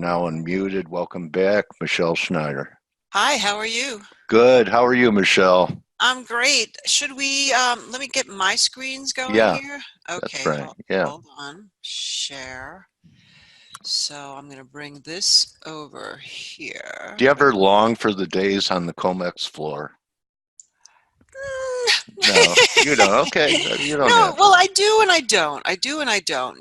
now unmuted. Welcome back, Michelle Schneider. Hi, how are you? Good. How are you, Michelle? I'm great. Should we, let me get my screens going Yeah, here. that's Okay, right. Yeah. hold on. Share. So I'm going to bring this over here. Do you ever long for the days on the COMEX floor? No, you don't. Okay, you don't No, have well, to. I do and I don't. I do and I don't.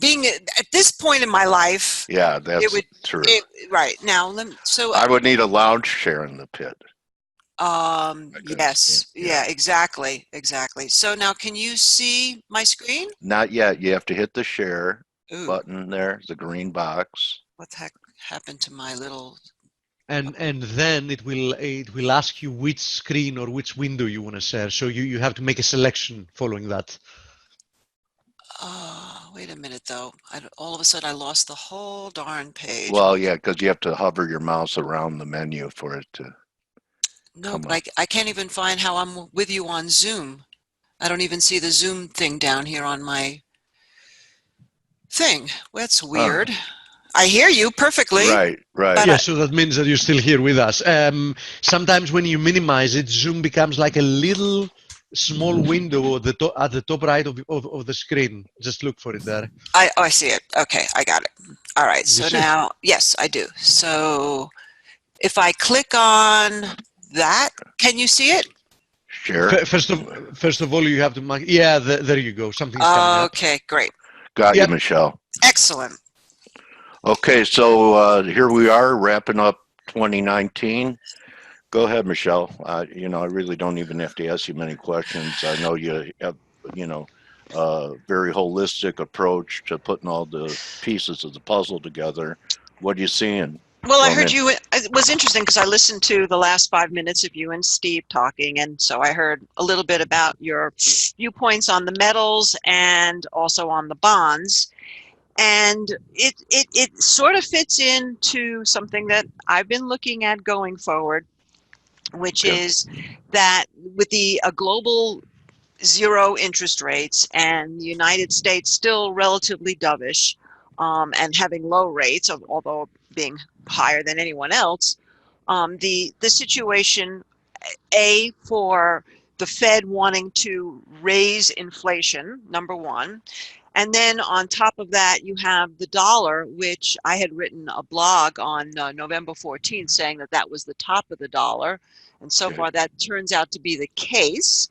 Being at this point in my life, Yeah, it that's would, true. right now, so I would need a lounge chair in the pit. I couldn't stand. yes, yeah, exactly. So now, can you see my screen? Not yet. You have to hit the share Ooh, button there, the green box. what the heck happened to my little? And then it will ask you which screen or which window you want to share. So you have to make a selection following that. Oh, wait a minute though. All of a sudden I lost the whole darn page. Well, yeah, because you have to hover your mouse around the menu for it to No, come but up. I can't even find how I'm with you on Zoom. I don't even see the Zoom thing down here on my thing. That's weird. I hear you perfectly. Right, right. Yeah, so that means that you're still here with us. Sometimes when you minimize it, Zoom becomes like a little small window at the top right of the screen. Just look for it there. I see it. Okay, I got it. All right, You so see? now, yes, I do. So if I click on that, can you see it? Sure. First of all, you have to mark. Yeah, there you go. Something's coming up. Okay, great. Got you, Yep. Michelle. Excellent. Okay, so here we are wrapping up 2019. Go ahead, Michelle. I really don't even have to ask you many questions. I know you have, a very holistic approach to putting all the pieces of the puzzle together. What are you seeing? Well, I heard you, it was interesting because I listened to the last 5 minutes of you and Steve talking, and so I heard a little bit about your viewpoints on the metals and also on the bonds. And it sort of fits into something that I've been looking at going forward, which is that with the global zero interest rates and the United States still relatively dovish, and having low rates, although being higher than anyone else, the situation, for the Fed wanting to raise inflation, number one. And then on top of that, you have the dollar, which I had written a blog on November 14th saying that that was the top of the dollar. And so far, that turns out to be the case.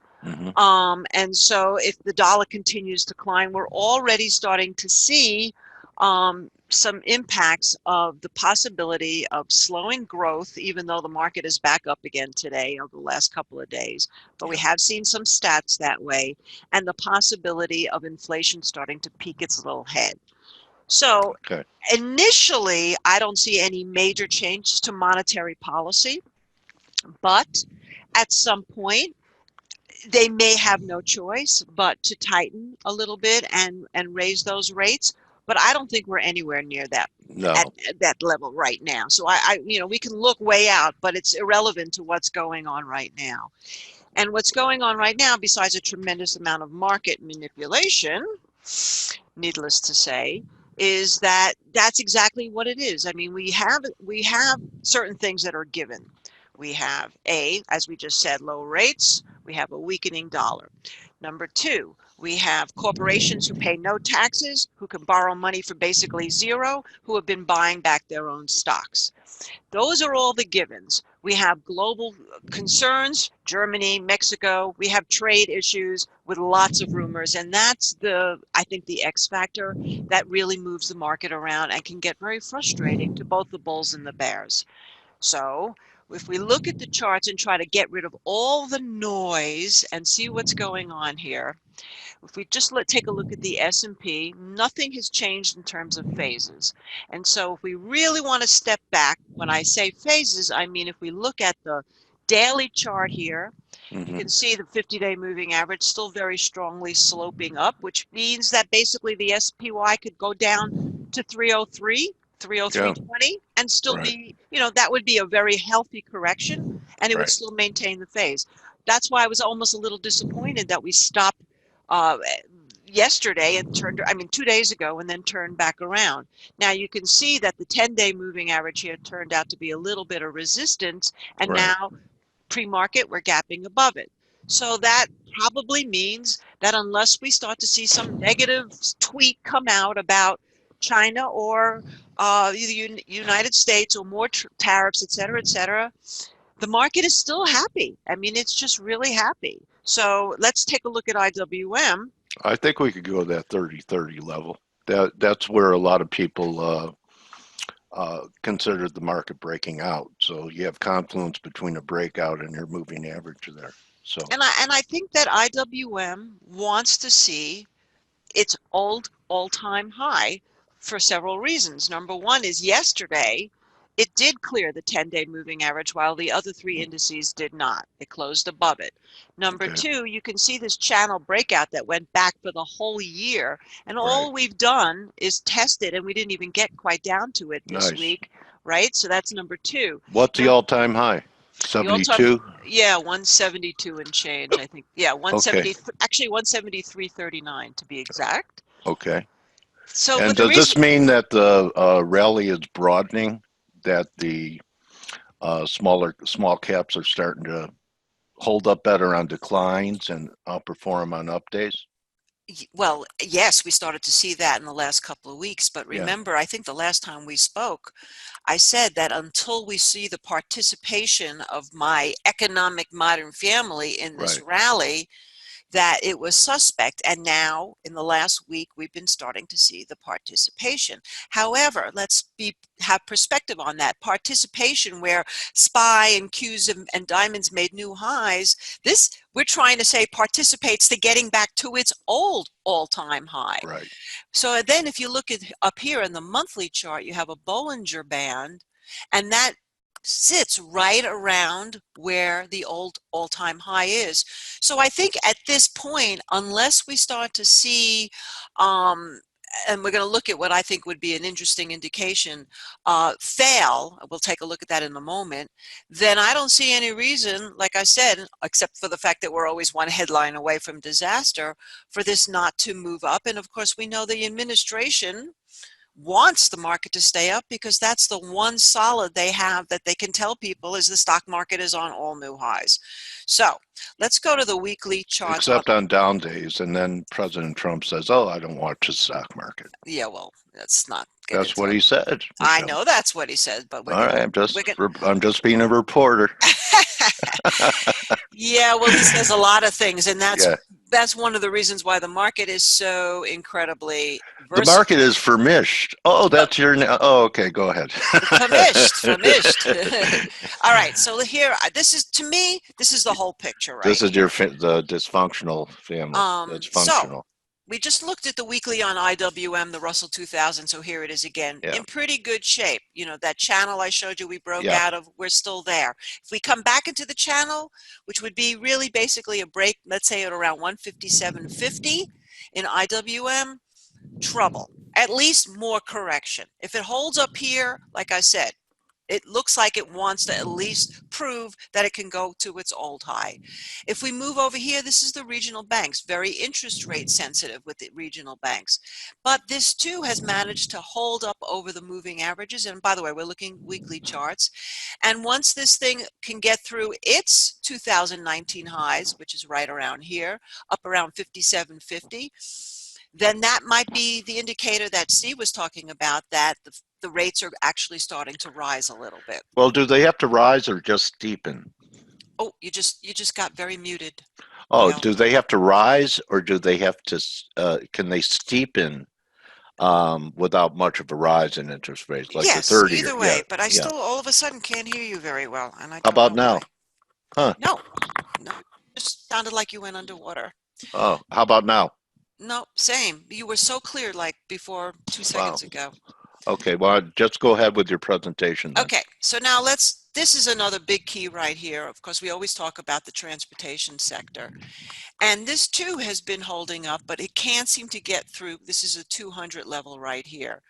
And so if the dollar continues to climb, we're already starting to see some impacts of the possibility of slowing growth, even though the market is back up again today over the last couple of days. But we have seen some stats that way, and the possibility of inflation starting to peek its little head. So initially, I don't see any major changes to monetary policy, but at some point, they may have no choice but to tighten a little bit and raise those rates. But I don't think we're anywhere near that at that level right now. So we can look way out, but it's irrelevant to what's going on right now. And what's going on right now, besides a tremendous amount of market manipulation, needless to say, is that that's exactly what it is. I mean, we have certain things that are given. We have as we just said, low rates. We have a weakening dollar. Number two, we have corporations who pay no taxes, who can borrow money for basically zero, who have been buying back their own stocks. Those are all the givens. We have global concerns, Germany, Mexico. We have trade issues with lots of rumors. And that's I think the X factor that really moves the market around and can get very frustrating to both the bulls and the bears. So if we look at the charts and try to get rid of all the noise and see what's going on here, if we just take a look at the S&P, nothing has changed in terms of phases. And so if we really want to step back, when I say phases, I mean if we look at the daily chart here, you can see the 50-day moving average still very strongly sloping up, which means that basically the SPY could go down to 303. 303.20 and still be, that would be a very healthy correction, and it would still maintain the phase. That's why I was almost a little disappointed that we stopped, yesterday and turned, I mean, 2 days ago, and then turned back around. Now you can see that the 10-day moving average here turned out to be a little bit of resistance, and Right. now pre-market we're gapping above it. So that probably means that unless we start to see some negative tweet come out about China or the United States or more tariffs, et cetera, the market is still happy. I mean, it's just really happy. So let's take a look at IWM. I think we could go to that 30-30 level. That's where a lot of people consider the market breaking out. So you have confluence between a breakout and your moving average there. So And I think that IWM wants to see its all-time high for several reasons. Number one is yesterday, it did clear the 10-day moving average while the other three indices did not. It closed above it. Number two, you can see this channel breakout that went back for the whole year. And all we've done is test it, and we didn't even get quite down to it this week, right? So that's number two. What's the all-time high? 72? Yeah, 172 and change, I think. Yeah, 170, actually 173.39 to be exact. Okay. So, and does this mean that the rally is broadening, that the small caps are starting to hold up better on declines and outperform on up days? Well, yes, we started to see that in the last couple of weeks. But remember, I think the last time we spoke, I said that until we see the participation of my economic modern family in this rally, that it was suspect. And now in the last week, we've been starting to see the participation. However, let's have perspective on that participation where SPY and Qs and diamonds made new highs. This, we're trying to say, participates to getting back to its old all-time high. Right. So then if you look at up here in the monthly chart, you have a Bollinger Band, and that sits right around where the old all-time high is. So I think at this point, unless we start to see, and we're going to look at what I think would be an interesting indication, fail, we'll take a look at that in a moment, then I don't see any reason, like I said, except for the fact that we're always one headline away from disaster, for this not to move up. And of course, we know the administration wants the market to stay up because that's the one solid they have that they can tell people is the stock market is on all new highs. So let's go to the weekly chart. Except on down days, and then President Trump says, "Oh, I don't watch the stock market." Yeah, well, that's not. That's what he said. I know that's what he said, but all right, I'm just being a reporter. Yeah, well, he says a lot of things, and that's one of the reasons why the market is so incredibly versatile. The market is famished. Oh, that's your name. Oh, okay, go ahead. Famished. All right, so here, this is, to me, this is the whole picture, right? This is the dysfunctional family. That's functional. So we just looked at the weekly on IWM, the Russell 2000, so here it is again, in pretty good shape. You know, that channel I showed you we broke out of, we're still there. If we come back into the channel, which would be really basically a break, let's say at around 157.50 in IWM, trouble, at least more correction. If it holds up here, like I said, it looks like it wants to at least prove that it can go to its old high. If we move over here, this is the regional banks, very interest rate sensitive with the regional banks. But this too has managed to hold up over the moving averages. And by the way, we're looking weekly charts. And once this thing can get through its 2019 highs, which is right around here, up around 57.50, then that might be the indicator that Steve was talking about, that the rates are actually starting to rise a little bit. Well, do they have to rise or just steepen? Oh, you just got very muted. Oh, do they have to rise or do they have to, can they steepen without much of a rise in interest rates? Like yes, the 30 either way, but I still all of a sudden can't hear you very well. And I How about now? Huh? No, it just sounded like you went underwater. Oh, how about now? No, same. You were so clear like before 2 seconds ago. Okay, well, just go ahead with your presentation then. Okay, so now let's this is another big key right here. Of course, we always talk about the transportation sector. And this too has been holding up, but it can't seem to get through. This is a 200 level right here.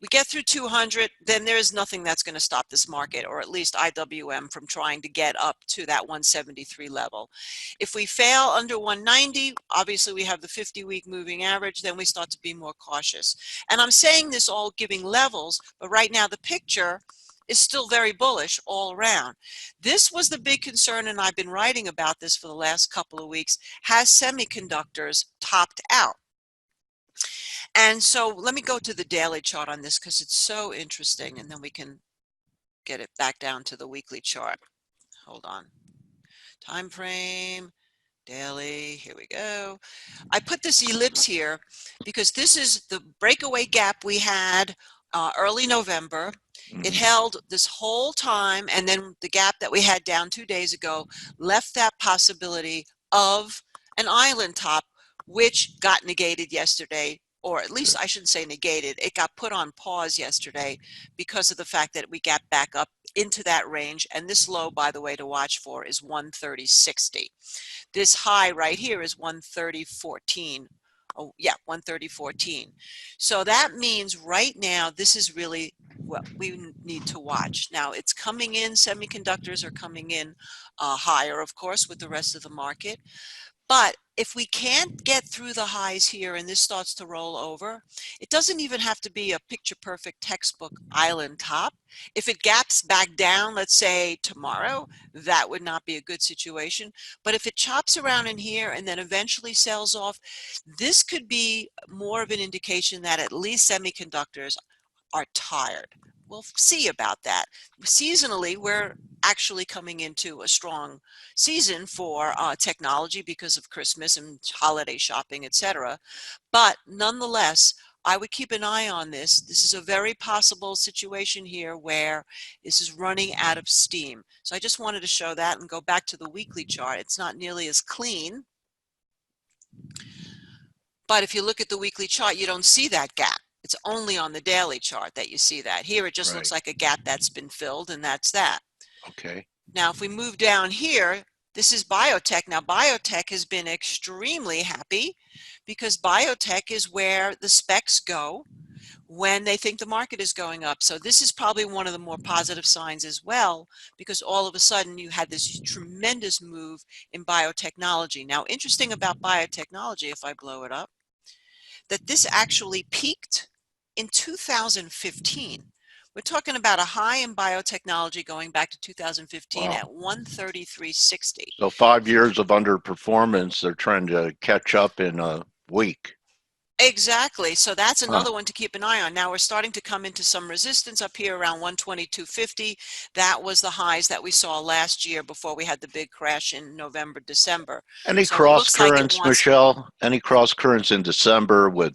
We get through 200, then there's nothing that's going to stop this market, or at least IWM, from trying to get up to that 173 level. If we fail under 190, obviously we have the 50-week moving average, then we start to be more cautious. And I'm saying this all giving levels, but right now the picture is still very bullish all around. This was the big concern, and I've been writing about this for the last couple of weeks. Has semiconductors topped out? And so let me go to the daily chart on this because it's so interesting, and then we can get it back down to the weekly chart. Hold on. Time frame, daily, here we go. I put this ellipse here because this is the breakaway gap we had early November. It held this whole time, and then the gap that we had down 2 days ago left that possibility of an island top, which got negated yesterday, or at least I shouldn't say negated. It got put on pause yesterday because of the fact that we got back up into that range. And this low, by the way, to watch for is 130.60. This high right here is 130.14. Oh yeah, 130.14. So that means right now this is really what we need to watch. Now it's coming in, semiconductors are coming in higher, of course, with the rest of the market. But if we can't get through the highs here and this starts to roll over, it doesn't even have to be a picture perfect textbook island top. If it gaps back down, let's say tomorrow, that would not be a good situation. But if it chops around in here and then eventually sells off, this could be more of an indication that at least semiconductors are tired. We'll see about that. Seasonally, we're actually coming into a strong season for technology because of Christmas and holiday shopping, etc. But nonetheless, I would keep an eye on this. This is a very possible situation here where this is running out of steam. So I just wanted to show that and go back to the weekly chart. It's not nearly as clean. But if you look at the weekly chart, you don't see that gap. It's only on the daily chart that you see that. Here, it just looks like a gap that's been filled, and that's that. Okay. Now, if we move down here, this is biotech. Now, biotech has been extremely happy because biotech is where the specs go when they think the market is going up. So this is probably one of the more positive signs as well, because all of a sudden you had this tremendous move in biotechnology. Now, interesting about biotechnology, if I blow it up, that this actually peaked in 2015. We're talking about a high in biotechnology going back to 2015 at 133.60. So 5 years of underperformance, they're trying to catch up in a week. Exactly. So that's another one to keep an eye on. Now we're starting to come into some resistance up here around 122.50. That was the highs that we saw last year before we had the big crash in November, December. Any So cross currents, Michelle? Any cross currents in December with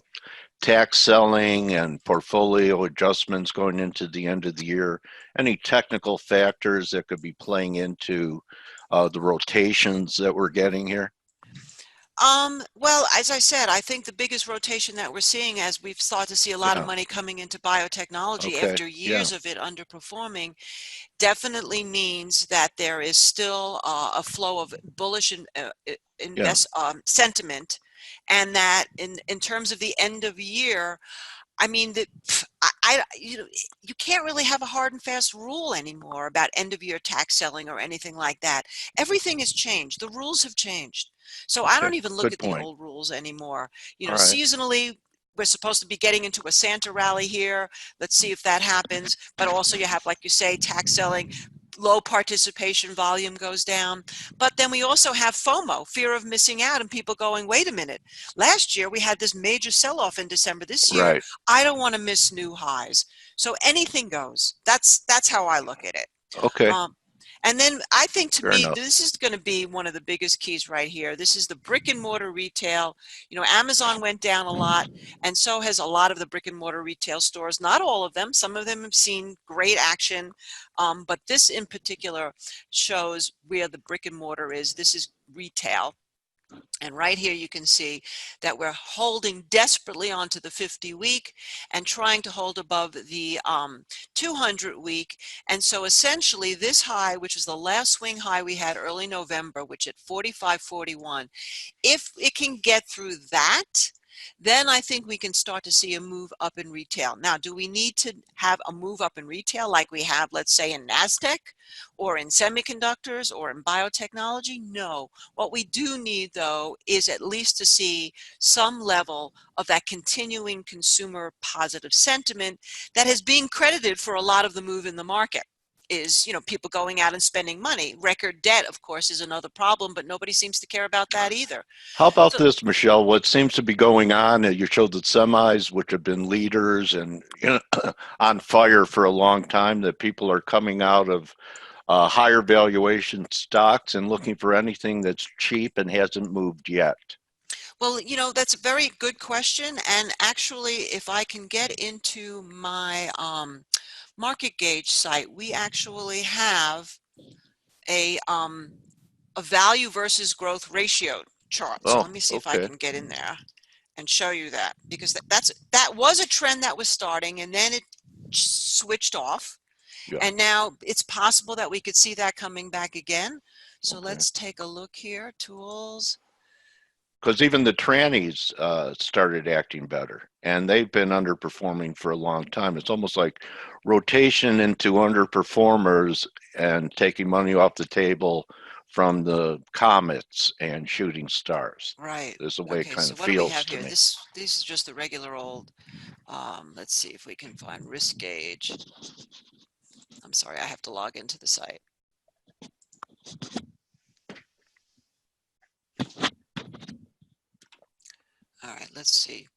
tax selling and portfolio adjustments going into the end of the year? Any technical factors that could be playing into the rotations that we're getting here? Well, as I said, I think the biggest rotation that we're seeing, as we've started to see a lot of money coming into biotechnology after years of it underperforming, definitely means that there is still a flow of bullish sentiment, and that in terms of the end of year, I mean, you can't really have a hard and fast rule anymore about end of year tax selling or anything like that. Everything has changed. The rules have changed. So I don't even look at the old rules anymore. You know, seasonally, we're supposed to be getting into a Santa rally here. Let's see if that happens. But also you have, like you say, tax selling. Low participation volume goes down. But then we also have FOMO, fear of missing out, and people going, wait a minute, last year we had this major sell-off in December. This year, I don't want to miss new highs. So anything goes. That's how I look at it. Okay. And then I think to me, this is going to be one of the biggest keys right here. This is the brick and mortar retail. You know, Amazon went down a lot, and so has a lot of the brick and mortar retail stores. Not all of them. Some of them have seen great action, but this in particular shows where the brick and mortar is. This is retail. And right here you can see that we're holding desperately onto the 50-week and trying to hold above the 200-week. And so essentially this high, which is the last swing high we had early November, which at 45.41, if it can get through that, then I think we can start to see a move up in retail. Now, do we need to have a move up in retail like we have, let's say, in NASDAQ or in semiconductors or in biotechnology? No. What we do need, though, is at least to see some level of that continuing consumer positive sentiment that is being credited for a lot of the move in the market. Is, people going out and spending money. Record debt, of course, is another problem, but nobody seems to care about that either. How about So, this, Michelle? What seems to be going on, you showed the semis, which have been leaders and on fire for a long time, that people are coming out of higher valuation stocks and looking for anything that's cheap and hasn't moved yet. well, that's a very good question. And actually, if I can get into my market gauge site, we actually have a value versus growth ratio chart. So let Oh, me see if I okay. can get in there and show you that, because that was a trend that was starting and then it switched off. Yeah. And now it's possible that we could see that coming back again. So Okay. let's take a look here. Tools. Because even the trannies started acting better, and they've been underperforming for a long time. It's almost like rotation into underperformers and taking money off the table from the comets and shooting stars. Right. Is the way it Okay, kind so of what do we feels have to here? me. This is just the regular old, let's see if we can find risk gauge. I'm sorry, I have to log into the site. All right, let's see.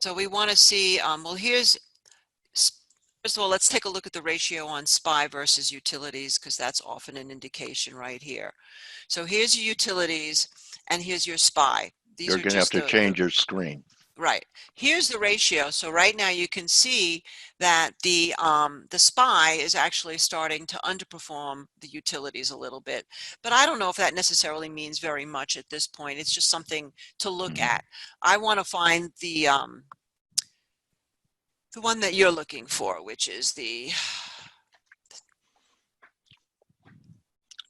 So we want to see, well, first of all, let's take a look at the ratio on SPY versus utilities, because that's often an indication right here. So here's your utilities and here's your SPY. These You're are going to have just to change your screen. right. Here's the ratio. So right now you can see that the SPY is actually starting to underperform the utilities a little bit. But I don't know if that necessarily means very much at this point. It's just something to look at. I want to find the one that you're looking for, which is the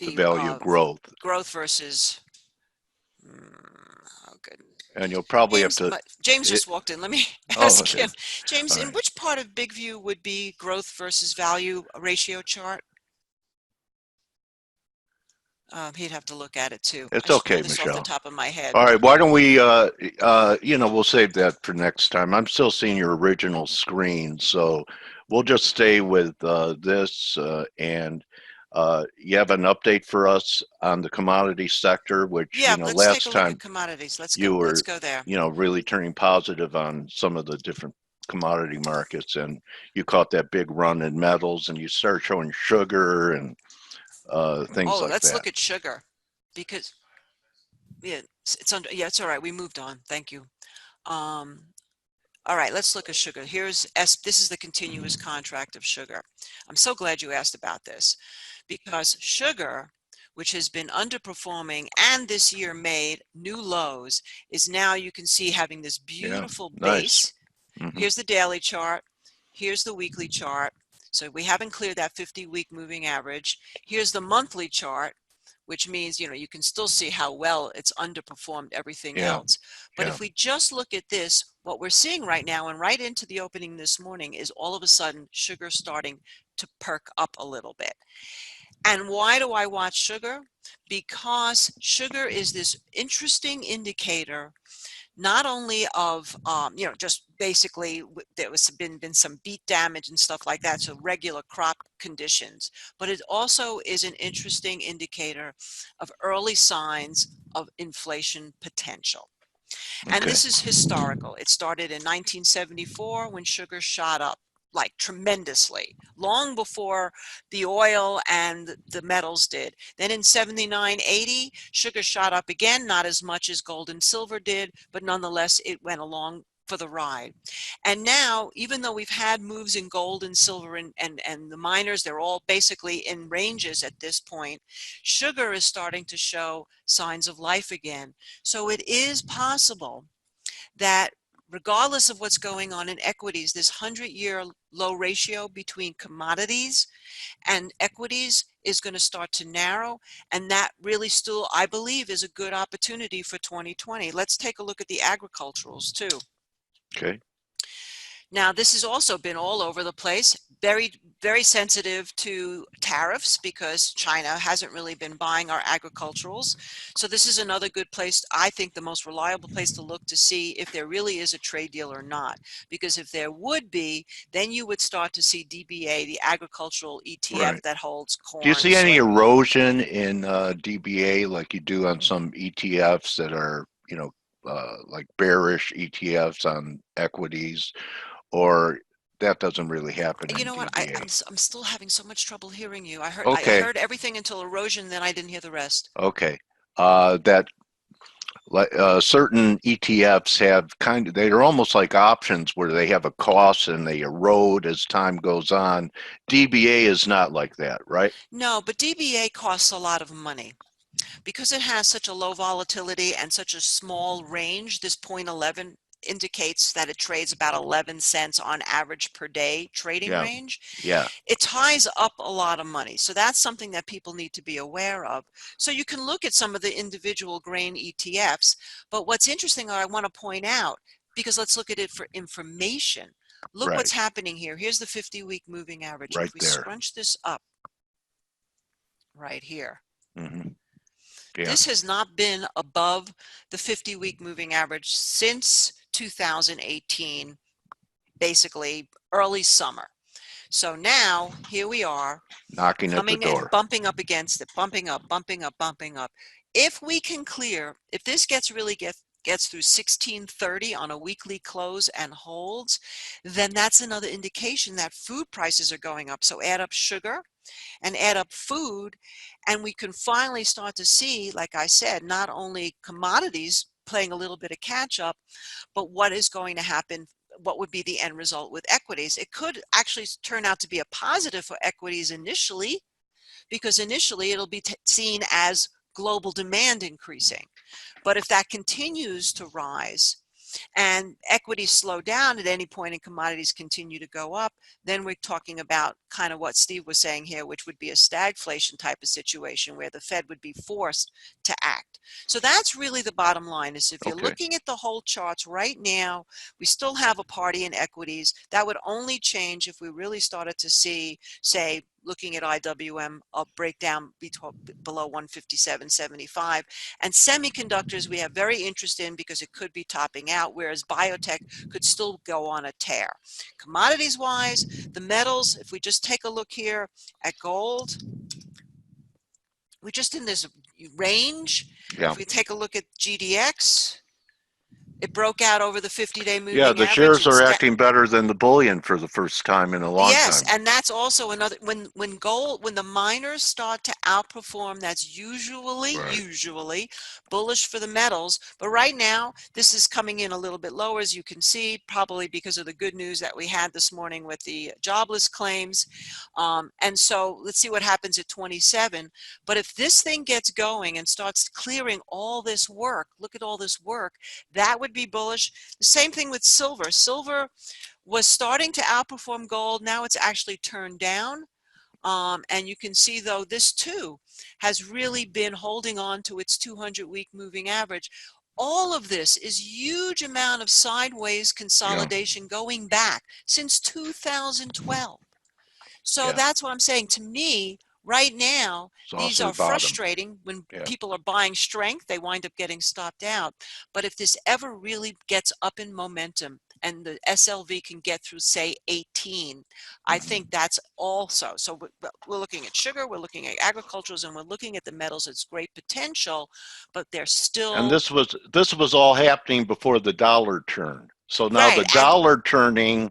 Value growth. growth versus. Oh, good. And you'll probably have James, to. James just walked in. Let me Oh, ask him. James, all in right. which part of Big View would be growth versus value ratio chart? He'd have to look at it too. It's I just know okay, this off the Michelle. top of my head. All right, why don't we, we'll save that for next time. I'm still seeing your original screen, so we'll just stay with this. And you have an update for us on the commodity sector, which, Yeah, let's take a last look at time commodities. Let's you go. Let's were, go there. really turning positive on some of the different commodity markets, and you caught that big run in metals, and you start showing sugar and things Oh, like let's that. look at sugar, because yeah, it's under. Yeah, it's all right. We moved on. Thank you. All right, let's look at sugar. This is the continuous contract of sugar. I'm so glad you asked about this, because sugar, which has been underperforming and this year made new lows, is now, you can see, having this beautiful Nice. base. Here's the daily chart. Here's the weekly chart. So we haven't cleared that 50-week moving average. Here's the monthly chart, which means, you can still see how well it's underperformed everything else. But if we just look at this, what we're seeing right now and right into the opening this morning is all of a sudden sugar starting to perk up a little bit. And why do I watch sugar? Because sugar is this interesting indicator, not only of, just basically there was been some beet damage and stuff like that, so regular crop conditions, but it also is an interesting indicator of early signs of inflation potential. And this is historical. It started in 1974 when sugar shot up like tremendously, long before the oil and the metals did. Then in 79, 80, sugar shot up again, not as much as gold and silver did, but nonetheless it went along for the ride. And now, even though we've had moves in gold and silver and the miners, they're all basically in ranges at this point, sugar is starting to show signs of life again. So it is possible that regardless of what's going on in equities, this 100-year low ratio between commodities and equities is going to start to narrow, and that really still, I believe, is a good opportunity for 2020. Let's take a look at the agriculturals too. Okay. Now, this has also been all over the place, very, very sensitive to tariffs because China hasn't really been buying our agriculturals. So this is another good place, I think the most reliable place to look to see if there really is a trade deal or not. Because if there would be, then you would start to see DBA, the agricultural ETF Right. that holds corn. Do you see any erosion in DBA like you do on some ETFs that are, like bearish ETFs on equities, or that doesn't really happen in You know what? DBA? I'm still having so much trouble hearing you. I Okay. heard everything until erosion, then I didn't hear the rest. Okay. That like certain ETFs have they're almost like options where they have a cost and they erode as time goes on. DBA is not like that, right? No, but DBA costs a lot of money. Because it has such a low volatility and such a small range, this 0.11 indicates that it trades about 11 cents on average per day trading range. Yeah. It ties up a lot of money. So that's something that people need to be aware of. So you can look at some of the individual grain ETFs, but what's interesting, I want to point out, because let's look at it for information. Look what's happening here. Here's the 50-week moving average. Right if we there. scrunch this up right here, Mm-hmm. Yeah. this has not been above the 50-week moving average since 2018, basically early summer. So now here we are, Knocking at the coming door. and bumping up against it, bumping up, bumping up, bumping up. If we can clear, if this gets through 1630 on a weekly close and holds, then that's another indication that food prices are going up. So add up sugar and add up food, and we can finally start to see, like I said, not only commodities playing a little bit of catch up, but what is going to happen, what would be the end result with equities. It could actually turn out to be a positive for equities initially, because initially it'll be seen as global demand increasing. But if that continues to rise and equities slow down at any point and commodities continue to go up, then we're talking about kind of what Steve was saying here, which would be a stagflation type of situation where the Fed would be forced to act. So that's really the bottom line, is if you're looking at the whole charts right now, we still have a party in equities. That would only change if we really started to see, say, looking at IWM, a breakdown below 157.75. And semiconductors we have very interest in because it could be topping out, whereas biotech could still go on a tear. Commodities wise, the metals, if we just take a look here at gold, we're just in this range. Yeah. If we take a look at GDX, it broke out over the 50-day moving average. Yeah, the shares are acting better than the bullion for the first time in a long time. Yes, and that's also another, when the miners start to outperform, that's usually bullish for the metals. But right now, this is coming in a little bit lower, as you can see, probably because of the good news that we had this morning with the jobless claims. And so let's see what happens at 27. But if this thing gets going and starts clearing all this work, look at all this work, that would be bullish. The same thing with silver. Silver was starting to outperform gold. Now it's actually turned down. And you can see, though, this too has really been holding on to its 200-week moving average. All of this is huge amount of sideways consolidation going back since 2012. So that's what I'm saying. To me, right now, these are frustrating. When people are buying strength, they wind up getting stopped out. But if this ever really gets up in momentum and the SLV can get through, say, 18, I think that's also. So we're looking at sugar, we're looking at agriculturals, and we're looking at the metals. It's great potential, but they're still. And this was all happening before the dollar turned. So now the dollar turning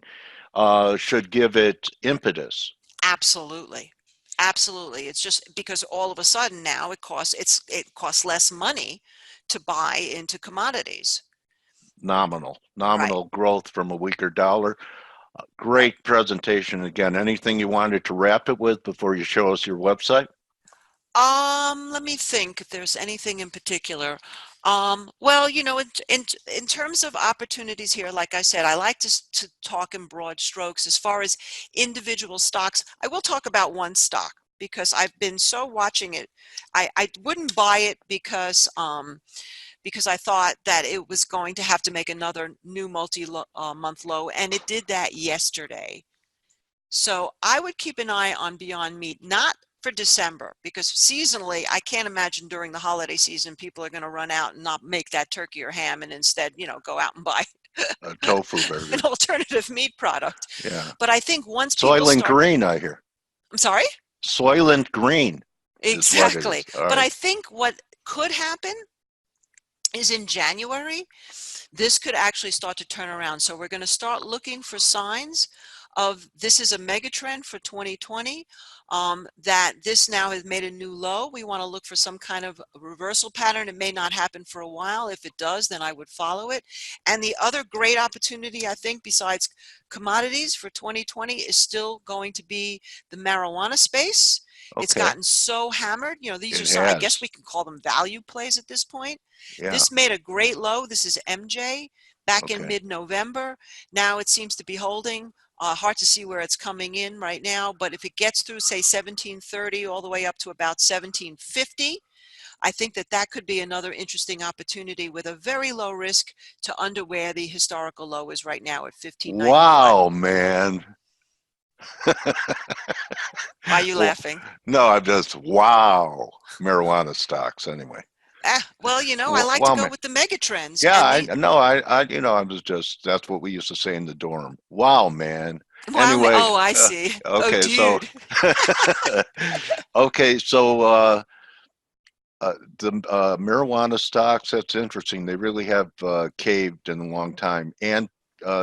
should give it impetus. Absolutely. Absolutely. It's just because all of a sudden now it costs less money to buy into commodities. nominal Right. growth from a weaker dollar. Right. Great presentation. Again, anything you wanted to wrap it with before you show us your website? Let me think if there's anything in particular. Well, in terms of opportunities here, like I said, I like to talk in broad strokes. As far as individual stocks, I will talk about one stock because I've been so watching it. I wouldn't buy it because I thought that it was going to have to make another new multi-month low, and it did that yesterday. So I would keep an eye on Beyond Meat, not for December, because seasonally, I can't imagine during the holiday season, people are going to run out and not make that turkey or ham and instead, go out and buy A tofu an burger. alternative meat product. Yeah. But I think once people Soylent start, Green, I hear. I'm sorry? Soylent Green is what it Exactly. is. All But I right. think what could happen is in January, this could actually start to turn around. So we're going to start looking for signs of this is a mega trend for 2020, that this now has made a new low. We want to look for some kind of reversal pattern. It may not happen for a while. If it does, then I would follow it. And the other great opportunity, I think, besides commodities for 2020 is still going to be the marijuana space. It's Okay. gotten so hammered. These It are, so I guess has. we can call them value plays at this point. Yeah. This made a great low. This is MJ back in Okay. mid-November. Now it seems to be holding. Hard to see where it's coming in right now, but if it gets through, say, 1730 all the way up to about 1750, I think that could be another interesting opportunity with a very low risk to under where the historical low is right now at 1591. Wow, man. Why are you Well, laughing? no, I'm just wow. Marijuana stocks, anyway. Well, I like to Wow, go man. with the mega trends Yeah, and I the no, I was just that's what we used to say in the dorm. Wow, man. wow. Anyway, Oh, I see. Oh, okay, so dude. okay, so the marijuana stocks, that's interesting. They really have caved in a long time, and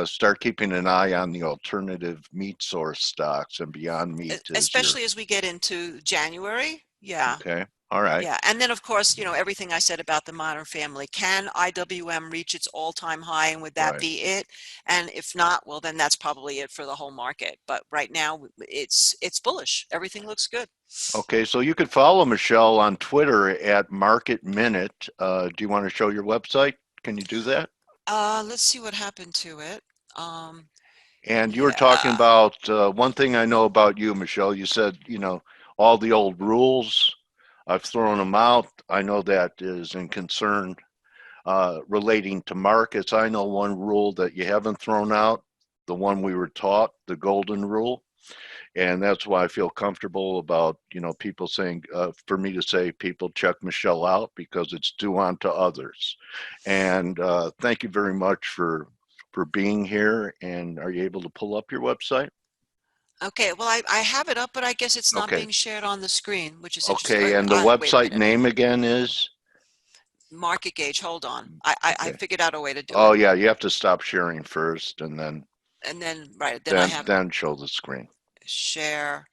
start keeping an eye on the alternative meat source stocks, and Beyond Meat is your Especially as we get into January. Yeah. okay. All right, Yeah, and then of course, everything I said about the Modern Family. Can IWM reach its all-time high, and would that right. be it? And if not, well, then that's probably it for the whole market. But right now, it's bullish. Everything looks good. Okay, so you could follow Michelle on Twitter at Market Minute. Do you want to show your website? Can you do that? Let's see what happened to it. Um, And you were talking yeah. about one thing I know about you, Michelle. You said, all the old rules, I've thrown them out. I know that is in concern relating to markets. I know one rule that you haven't thrown out, the one we were taught, the golden rule. And that's why I feel comfortable about, people saying, for me to say, people check Michelle out because it's due on to others. And thank you very much for being here. And are you able to pull up your website? Okay, well, I have it up, but I guess it's not Okay. being shared on the screen, which is interesting. Okay. And the Wait a website minute. name again is? Market gauge. Hold on. I Okay. figured out a way to do Oh, it. yeah. You have to stop sharing first and And then, right, then I then, have then show the screen. share.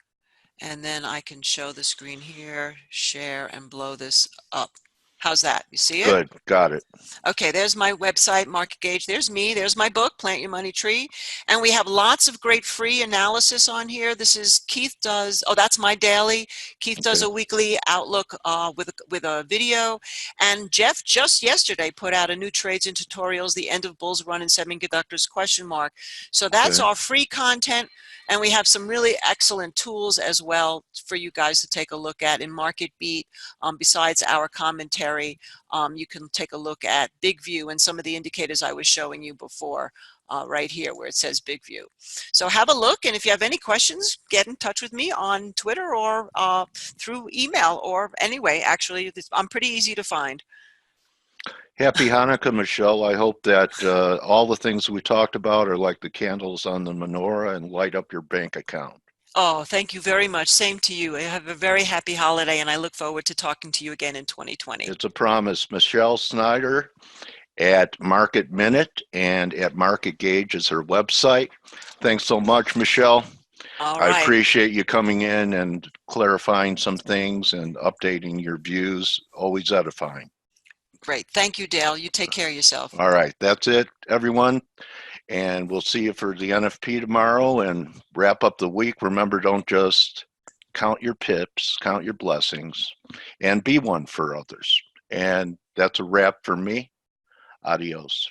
And then I can show the screen here, share, and blow this up. How's that? You see it? Good. Got it. Okay, there's my website, Market Gauge. There's me. There's my book, Plant Your Money Tree. And we have lots of great free analysis on here. This is Keith does, oh, that's my daily. Keith does Okay. a weekly outlook with a video. And Jeff just yesterday put out a new trades and tutorials, the end of bulls run in semiconductors question mark. So that's Okay. our free content. And we have some really excellent tools as well for you guys to take a look at in Market Beat. Besides our commentary, you can take a look at Big View and some of the indicators I was showing you before, right here where it says Big View. So have a look, and if you have any questions, get in touch with me on Twitter or through email, or anyway, actually, I'm pretty easy to find. Happy Hanukkah, Michelle. I hope that all the things we talked about are like the candles on the menorah and light up your bank account. Oh, thank you very much. Same to you. Have a very happy holiday, and I look forward to talking to you again in 2020. It's a promise. Michelle Snyder at Market Minute and at Market Gauge is her website. Thanks so much, Michelle. All I right. appreciate you coming in and clarifying some things and updating your views. Always edifying. Great. Thank you, Dale. You take care of yourself. All right, that's it, everyone. And we'll see you for the NFP tomorrow and wrap up the week. Remember, don't just count your pips, count your blessings, and be one for others. And that's a wrap for me. Adios.